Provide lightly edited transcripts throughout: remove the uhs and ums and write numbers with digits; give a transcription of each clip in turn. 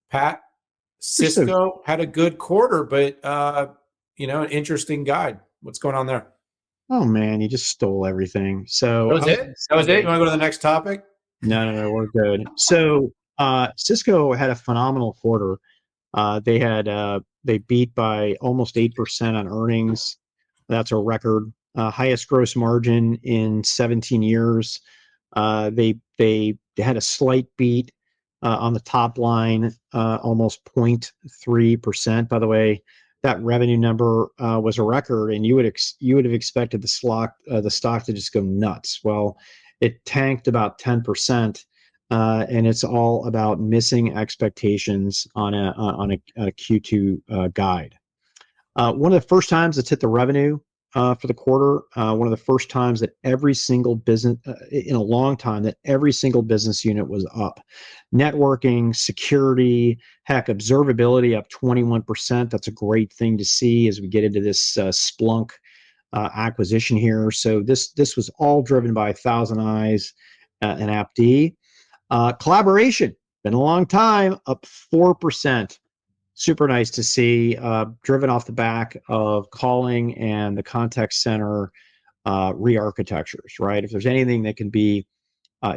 Pat, So, Cisco had a good quarter, but an interesting guide. What's going on there? oh man, you just stole everything. So That I was was it. going to That was it. say, You want to go to the next topic? no, we're good. So Cisco had a phenomenal quarter. They beat by almost 8% on earnings. That's a record. Highest gross margin in 17 years. They had a slight beat on the top line, almost 0.3%. By the way, that revenue number was a record, and you would have expected the stock to just go nuts. Well, it tanked about 10%. And it's all about missing expectations on a Q2 guide. One of the first times it's hit the revenue for the quarter. One of the first times that every single business in a long time that every single business unit was up. Networking, security, heck, observability up 21%. That's a great thing to see as we get into this Splunk acquisition here. So this was all driven by Thousand Eyes and AppD. Collaboration, been a long time, up 4%. Super nice to see, driven off the back of calling and the contact center re-architectures, right? If there's anything that can be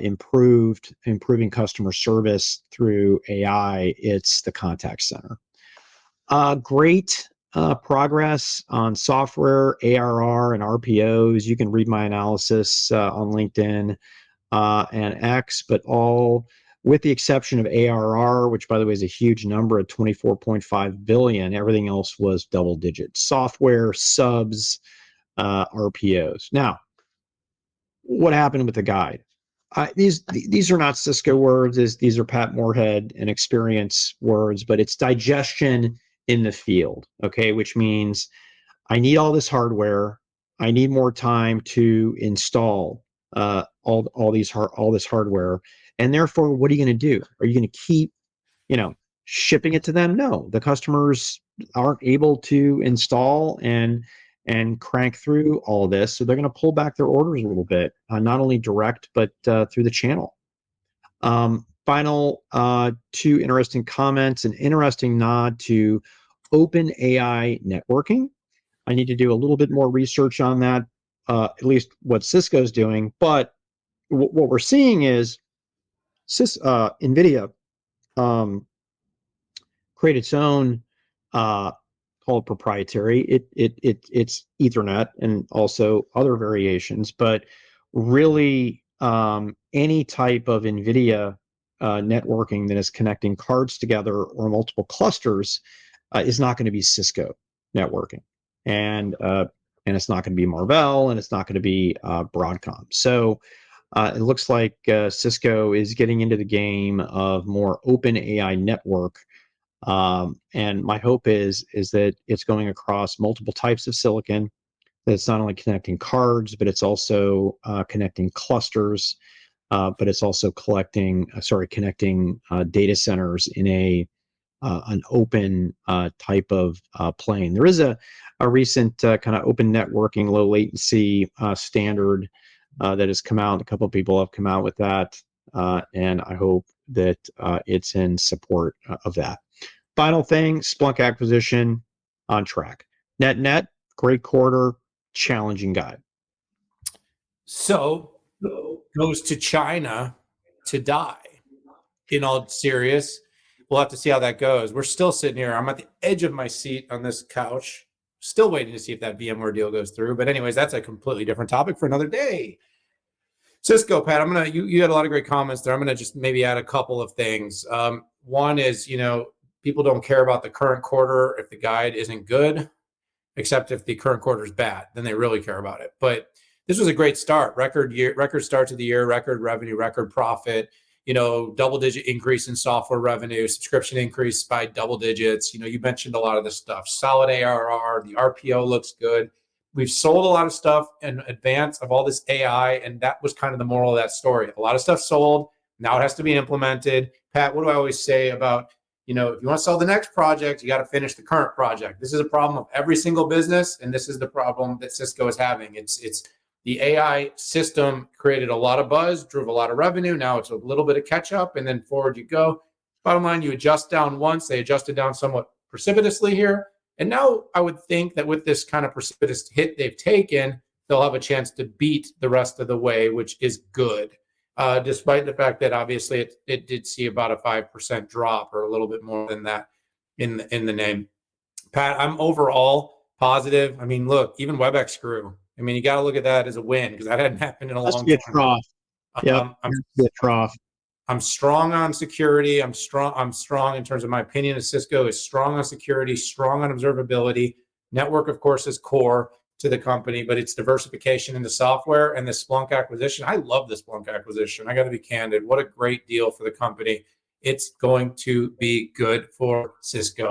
improving customer service through AI, it's the contact center. Great progress on software, ARR, and RPOs. You can read my analysis on LinkedIn and X, but all with the exception of ARR, which by the way is a huge number at 24.5 billion. Everything else was double digits. Software, subs, RPOs. Now, what happened with the guide? These are not Cisco words. These are Pat Moorhead and experience words, but it's digestion in the field. Okay, which means I need all this hardware. I need more time to install all this hardware, and therefore, what are you going to do? Are you going to keep, shipping it to them? No, the customers aren't able to install and crank through all of this, so they're going to pull back their orders a little bit, not only direct but through the channel. Final two interesting comments: an interesting nod to open AI networking. I need to do a little bit more research on that, at least what Cisco's doing. But what we're seeing is NVIDIA create its own called proprietary. It's Ethernet and also other variations, but really any type of NVIDIA networking that is connecting cards together or multiple clusters is not going to be Cisco networking, and it's not going to be Marvell, and it's not going to be Broadcom. So it looks like Cisco is getting into the game of more open AI network. And my hope is that it's going across multiple types of silicon, that it's not only connecting cards, but it's also connecting clusters, but it's also connecting data centers in an open type of plane. There is a recent kind of open networking, low latency standard that has come out. A couple of people have come out with that, and I hope that it's in support of that. Final thing, Splunk acquisition on track. Net, great quarter, challenging guide. So goes to China to die. In all serious, we'll have to see how that goes. We're still sitting here. I'm at the edge of my seat on this couch, still waiting to see if that VMware deal goes through. But anyways, that's a completely different topic for another day. Cisco, Pat, you had a lot of great comments there. I'm gonna just maybe add a couple of things. One is, people don't care about the current quarter if the guide isn't good, except if the current quarter is bad, then they really care about it. But this was a great start. Record start to the year, record revenue, record profit, double-digit increase in software revenue, subscription increase by double digits. You mentioned a lot of this stuff. Solid ARR, the RPO looks good. We've sold a lot of stuff in advance of all this AI, and that was kind of the moral of that story. A lot of stuff sold. Now it has to be implemented. Pat, what do I always say about, if you want to sell the next project, you got to finish the current project. This is a problem of every single business, and this is the problem that Cisco is having. It's the AI system created a lot of buzz, drove a lot of revenue. Now it's a little bit of catch up, and then forward you go. Bottom line, you adjust down once. They adjusted down somewhat precipitously here. And now I would think that with this kind of precipitous hit they've taken, they'll have a chance to beat the rest of the way, which is good. Despite the fact that obviously it did see about a 5% drop or a little bit more than that in the name. Pat, I'm overall positive. I mean, look, even WebEx grew. I mean, you got to look at that as a win because that hadn't happened in a Must long be a time. trough. Yep. I'm Be a trough. I'm strong on security. I'm strong in terms of my opinion of Cisco is strong on security, strong on observability. Network, of course, is core to the company, but it's diversification into software and the Splunk acquisition. I love the Splunk acquisition. I got to be candid. What a great deal for the company. It's going to be good for Cisco.